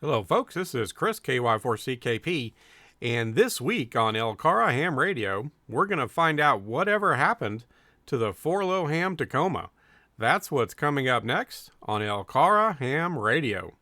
Hello, folks. This is Chris, KY4CKP, and this week on El Cara Ham Radio, we're going to find out whatever happened to the 4-Low Ham Tacoma. That's what's coming up next on El Cara Ham Radio.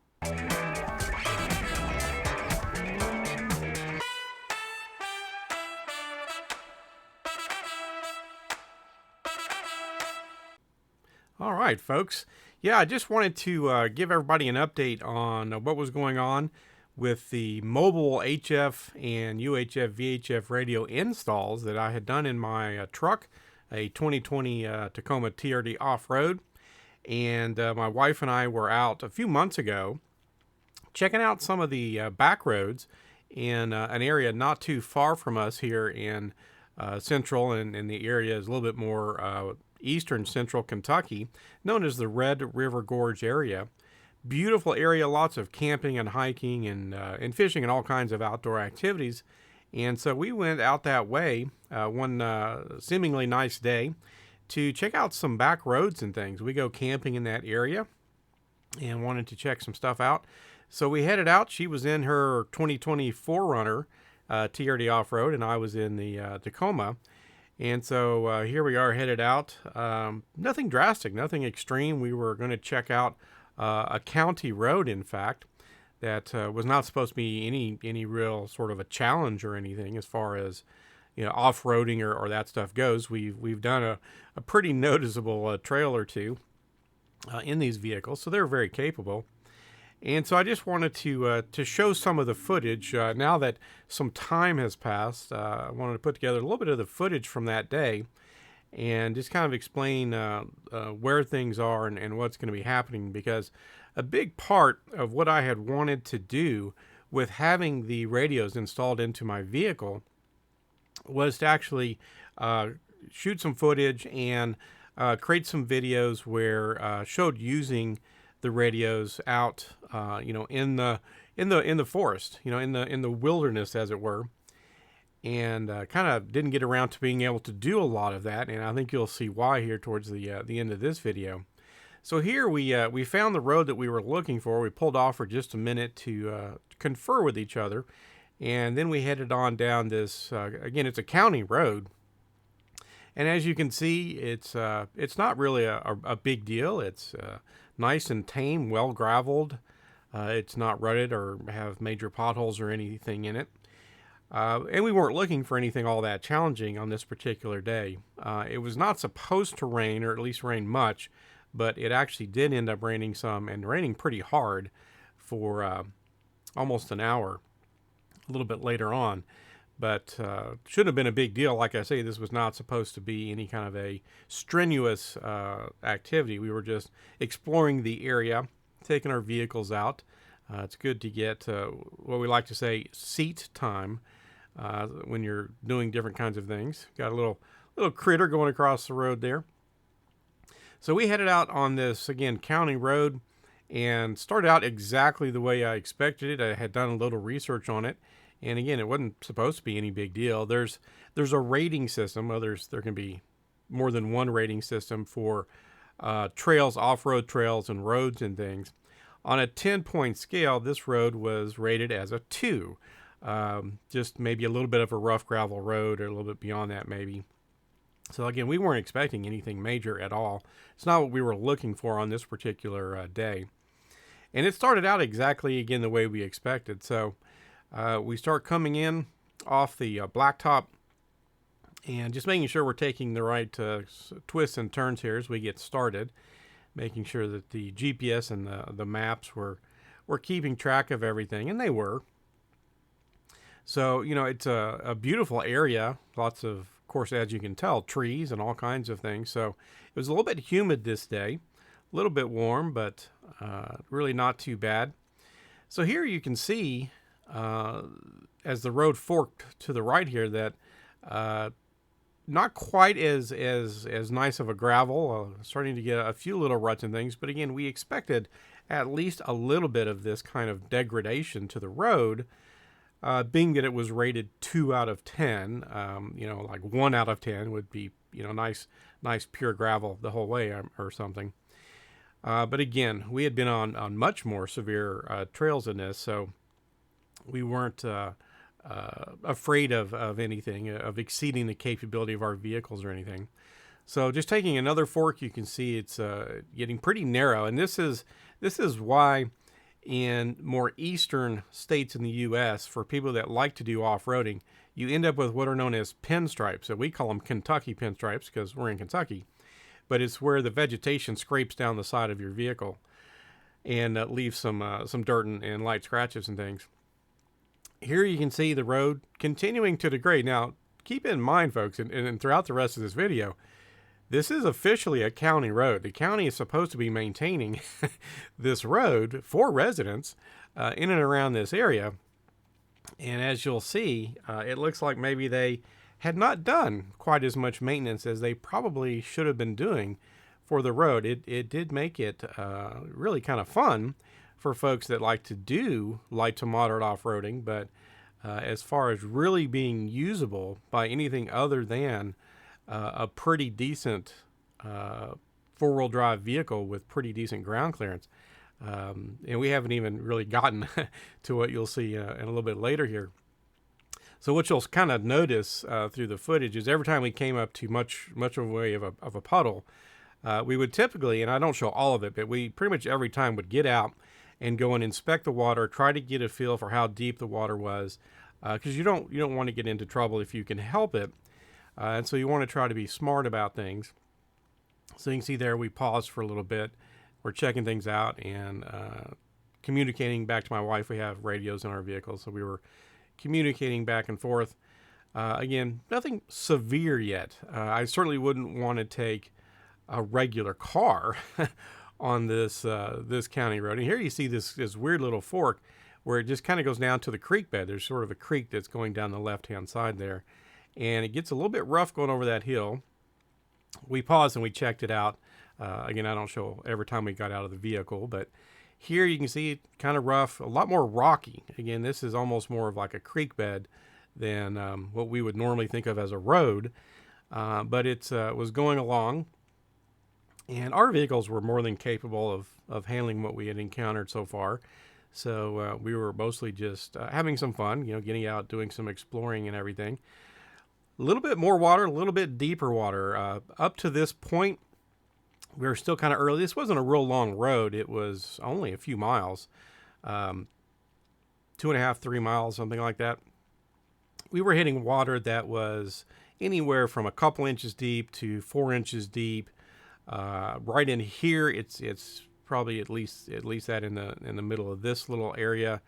All right, folks. Yeah, I just wanted to give everybody an update on what was going on with the mobile HF and UHF VHF radio installs that I had done in my truck, a 2020 Tacoma TRD off-road. And my wife and I were out a few months ago checking out some of the back roads in an area not too far from us here in central, and the area is a little bit more eastern central Kentucky, known as the Red River Gorge area. Beautiful area, lots of camping and hiking and fishing and all kinds of outdoor activities. And so we went out that way one seemingly nice day to check out some back roads and things. We go camping in that area and wanted to check some stuff out. So we headed out. She was in her 2020 4Runner TRD off-road, and I was in the Tacoma. And so here we are headed out. Nothing drastic, nothing extreme. We were going to check out a county road, in fact, that was not supposed to be any real sort of a challenge or anything as far as off-roading or that stuff goes. We've done a pretty noticeable trail or two in these vehicles, so they're very capable. And so I just wanted to show some of the footage. Now that some time has passed, I wanted to put together a little bit of the footage from that day and just kind of explain where things are and what's going to be happening, because a big part of what I had wanted to do with having the radios installed into my vehicle was to actually shoot some footage and create some videos where showed using the radios out, in the forest, in the wilderness, as it were, and kind of didn't get around to being able to do a lot of that, and I think you'll see why here towards the end of this video. So here we found the road that we were looking for. We pulled off for just a minute to confer with each other, and then we headed on down this. Again, it's a county road. And as you can see, it's not really a big deal. It's nice and tame, well graveled. It's not rutted or have major potholes or anything in it. And we weren't looking for anything all that challenging on this particular day. It was not supposed to rain, or at least rain much, but it actually did end up raining some, and raining pretty hard for almost an hour, a little bit later on. But shouldn't have been a big deal. Like I say, this was not supposed to be any kind of a strenuous activity. We were just exploring the area, taking our vehicles out. It's good to get what we like to say seat time when you're doing different kinds of things. Got a little critter going across the road there. So we headed out on this, again, county road, and started out exactly the way I expected it. I had done a little research on it. And again, it wasn't supposed to be any big deal. There's a rating system. Well, there can be more than one rating system for trails, off-road trails, and roads and things. On a 10-point scale, this road was rated as a 2. Just maybe a little bit of a rough gravel road, or a little bit beyond that maybe. So again, we weren't expecting anything major at all. It's not what we were looking for on this particular day. And it started out exactly, again, the way we expected. So we start coming in off the blacktop and just making sure we're taking the right twists and turns here as we get started, making sure that the GPS and the maps were keeping track of everything, and they were. So, it's a beautiful area, lots of course, as you can tell, trees and all kinds of things. So it was a little bit humid this day, a little bit warm, but really not too bad. So here you can see, as the road forked to the right here, that not quite as nice of a gravel, starting to get a few little ruts and things. But again, we expected at least a little bit of this kind of degradation to the road, being that it was rated 2 out of 10. Like 1 out of 10 would be, nice pure gravel the whole way, or something. But again, we had been on much more severe trails than this, so we weren't afraid of anything, of exceeding the capability of our vehicles or anything. So just taking another fork, you can see it's getting pretty narrow, and this is why in more eastern states in the U.S., for people that like to do off-roading, you end up with what are known as pinstripes. So we call them Kentucky pinstripes because we're in Kentucky, but it's where the vegetation scrapes down the side of your vehicle and leaves some dirt and light scratches and things. Here you can see the road continuing to degrade. Now, keep in mind, folks, and throughout the rest of this video, this is officially a county road. The county is supposed to be maintaining this road for residents in and around this area. And as you'll see, it looks like maybe they had not done quite as much maintenance as they probably should have been doing for the road. It did make it really kind of fun for folks that like to do light to moderate off-roading, but as far as really being usable by anything other than a pretty decent four-wheel drive vehicle with pretty decent ground clearance. And we haven't even really gotten to what you'll see in a little bit later here. So what you'll kind of notice through the footage is every time we came up to much of a way of a puddle, we would typically, and I don't show all of it, but we pretty much every time would get out and go and inspect the water, try to get a feel for how deep the water was, because you don't want to get into trouble if you can help it. And so you want to try to be smart about things. So you can see there we paused for a little bit. We're checking things out and communicating back to my wife. We have radios in our vehicle, so we were communicating back and forth. Again, nothing severe yet. I certainly wouldn't want to take a regular car on this county road. And here you see this weird little fork where it just kind of goes down to the creek bed. There's sort of a creek that's going down the left-hand side there. And it gets a little bit rough going over that hill. We paused and we checked it out. Again, I don't show every time we got out of the vehicle, but here you can see it kind of rough, a lot more rocky. Again, this is almost more of like a creek bed than what we would normally think of as a road. But it was going along, and our vehicles were more than capable of handling what we had encountered so far. So we were mostly just having some fun, getting out, doing some exploring and everything. A little bit more water, a little bit deeper water. Up to this point, we were still kind of early. This wasn't a real long road. It was only a few miles, 2.5, 3 miles, something like that. We were hitting water that was anywhere from a couple inches deep to 4 inches deep. Right in here, it's probably at least that in the middle of this little area.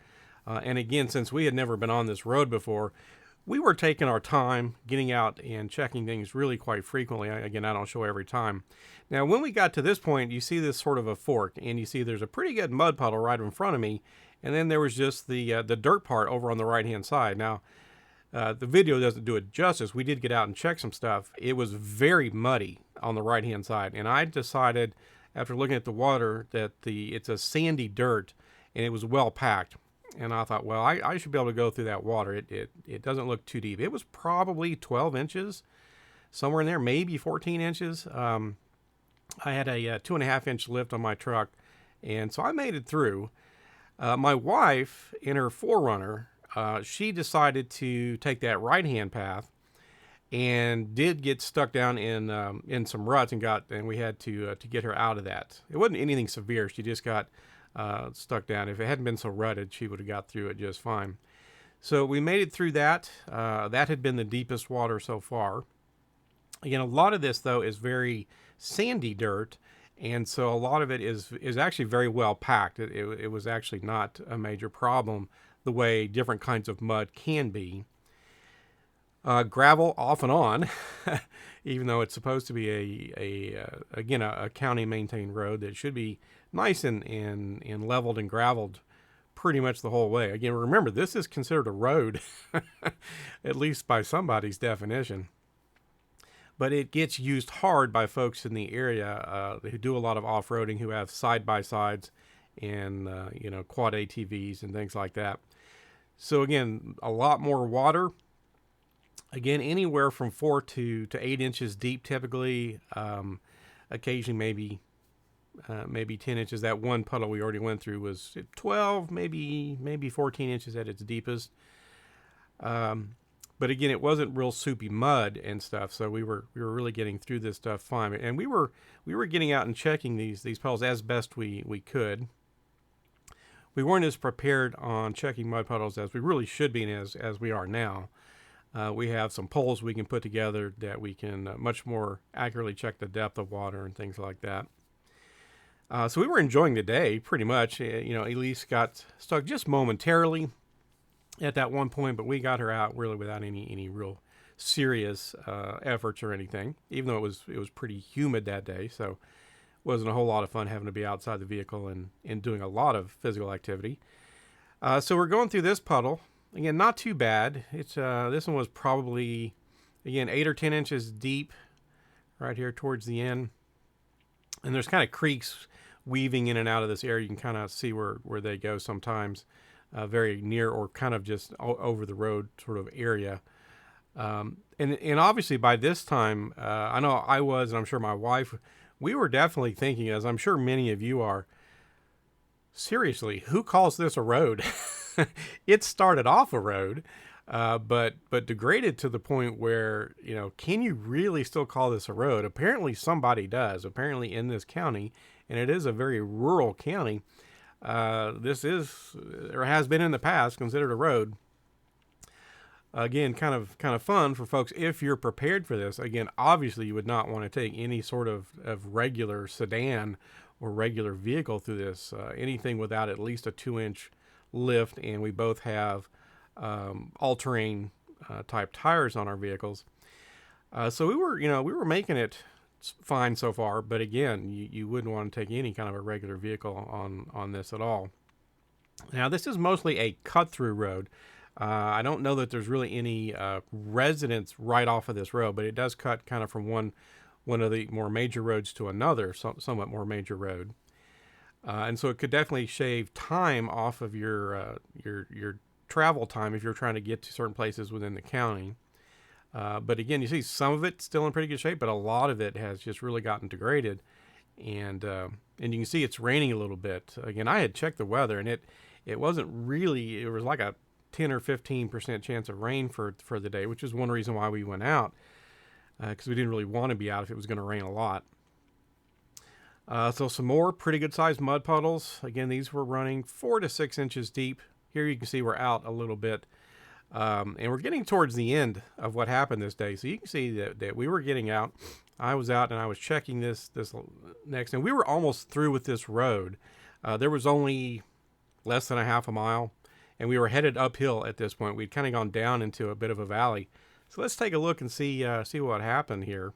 And again, since we had never been on this road before, we were taking our time getting out and checking things really quite frequently. Again, I don't show every time. Now, when we got to this point, you see this sort of a fork, and you see there's a pretty good mud puddle right in front of me, and then there was just the dirt part over on the right-hand side. Now, the video doesn't do it justice. We did get out and check some stuff. It was very muddy on the right-hand side, and I decided, after looking at the water, that it's a sandy dirt, and it was well packed. And I thought, well, I should be able to go through that water. It doesn't look too deep. It was probably 12 inches, somewhere in there, maybe 14 inches. I had a 2.5-inch lift on my truck, and so I made it through. My wife, in her 4Runner, she decided to take that right-hand path, and did get stuck down in some ruts, and we had to get her out of that. It wasn't anything severe. She just got stuck down. If it hadn't been so rutted, she would have got through it just fine. So we made it through that. That had been the deepest water so far. Again, a lot of this, though, is very sandy dirt, and so a lot of it is actually very well packed. It was actually not a major problem the way different kinds of mud can be. Gravel off and on, even though it's supposed to be a county maintained road that should be nice and leveled and graveled pretty much the whole way. Again, remember, this is considered a road, at least by somebody's definition. But it gets used hard by folks in the area who do a lot of off-roading, who have side-by-sides and quad ATVs and things like that. So again, a lot more water. Again, anywhere from 4 to 8 inches deep typically. Occasionally maybe maybe 10 inches. That one puddle we already went through was 12, maybe 14 inches at its deepest. But again, it wasn't real soupy mud and stuff, so we were really getting through this stuff fine. And we were getting out and checking these puddles as best we could. We weren't as prepared on checking mud puddles as we really should be, and as we are now. We have some poles we can put together that we can much more accurately check the depth of water and things like that. So we were enjoying the day pretty much. Elise got stuck just momentarily at that one point, but we got her out really without any real serious efforts or anything, even though it was pretty humid that day, so it wasn't a whole lot of fun having to be outside the vehicle and doing a lot of physical activity. So we're going through this puddle. Again, not too bad. It's this one was probably, again, 8 or 10 inches deep right here towards the end. And there's kind of creeks weaving in and out of this area. You can kind of see where they go sometimes. Very near or kind of just over the road sort of area. And obviously by this time, I know I was, and I'm sure my wife, we were definitely thinking, as I'm sure many of you are, seriously, who calls this a road? It started off a road, but degraded to the point where, can you really still call this a road? Apparently somebody does, apparently in this county, and it is a very rural county. This is, or has been in the past, considered a road. Again, kind of fun for folks if you're prepared for this. Again, obviously you would not want to take any sort of regular sedan or regular vehicle through this. Anything without at least a 2-inch lift, and we both have all-terrain type tires on our vehicles. So we were making it fine so far, but again, you wouldn't want to take any kind of a regular vehicle on this at all. Now, this is mostly a cut-through road. I don't know that there's really any residents right off of this road, but it does cut kind of from one of the more major roads to another, somewhat more major road. And so it could definitely shave time off of your travel time if you're trying to get to certain places within the county. But again, you see some of it still in pretty good shape, but a lot of it has just really gotten degraded. And you can see it's raining a little bit. Again, I had checked the weather, and it wasn't really, it was like a 10 or 15% chance of rain for the day, which is one reason why we went out, because we didn't really want to be out if it was going to rain a lot. So some more pretty good sized mud puddles. Again, these were running 4 to 6 inches deep. Here you can see we're out a little bit. And we're getting towards the end of what happened this day. So you can see that we were getting out. I was out and I was checking this next, and we were almost through with this road. There was only less than a half a mile, and we were headed uphill at this point. We'd kind of gone down into a bit of a valley. So let's take a look and see what happened here.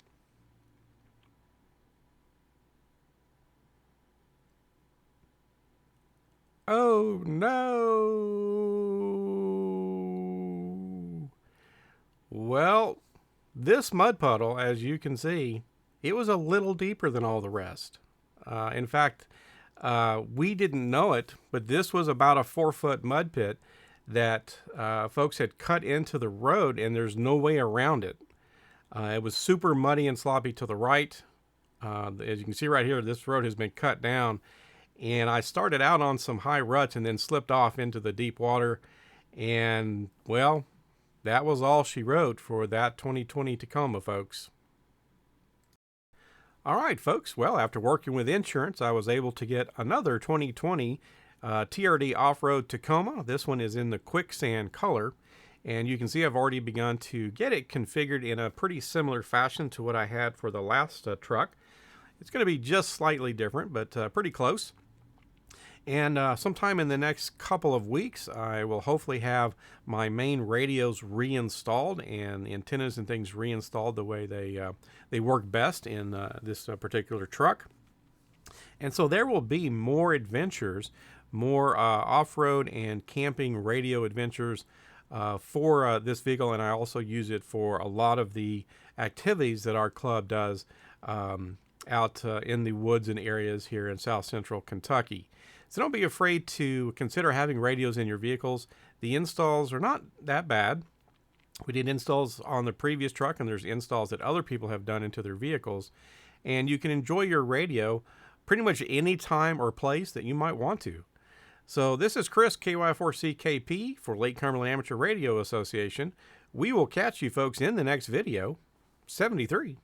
Oh no! Well, this mud puddle, as you can see, it was a little deeper than all the rest. In fact, we didn't know it, but this was about a 4-foot mud pit that folks had cut into the road, and there's no way around it. It was super muddy and sloppy to the right. As you can see right here, this road has been cut down. And I started out on some high ruts and then slipped off into the deep water. And, well, that was all she wrote for that 2020 Tacoma, folks. All right, folks. Well, after working with insurance, I was able to get another 2020 TRD Off-Road Tacoma. This one is in the quicksand color. And you can see I've already begun to get it configured in a pretty similar fashion to what I had for the last truck. It's going to be just slightly different, but pretty close. And sometime in the next couple of weeks, I will hopefully have my main radios reinstalled and the antennas and things reinstalled the way they work best in this particular truck. And so there will be more adventures, more off-road and camping radio adventures for this vehicle. And I also use it for a lot of the activities that our club does out in the woods and areas here in South Central Kentucky. So don't be afraid to consider having radios in your vehicles. The installs are not that bad. We did installs on the previous truck, and there's installs that other people have done into their vehicles. And you can enjoy your radio pretty much any time or place that you might want to. So this is Chris, KY4CKP for Lake Cumberland Amateur Radio Association. We will catch you folks in the next video, 73.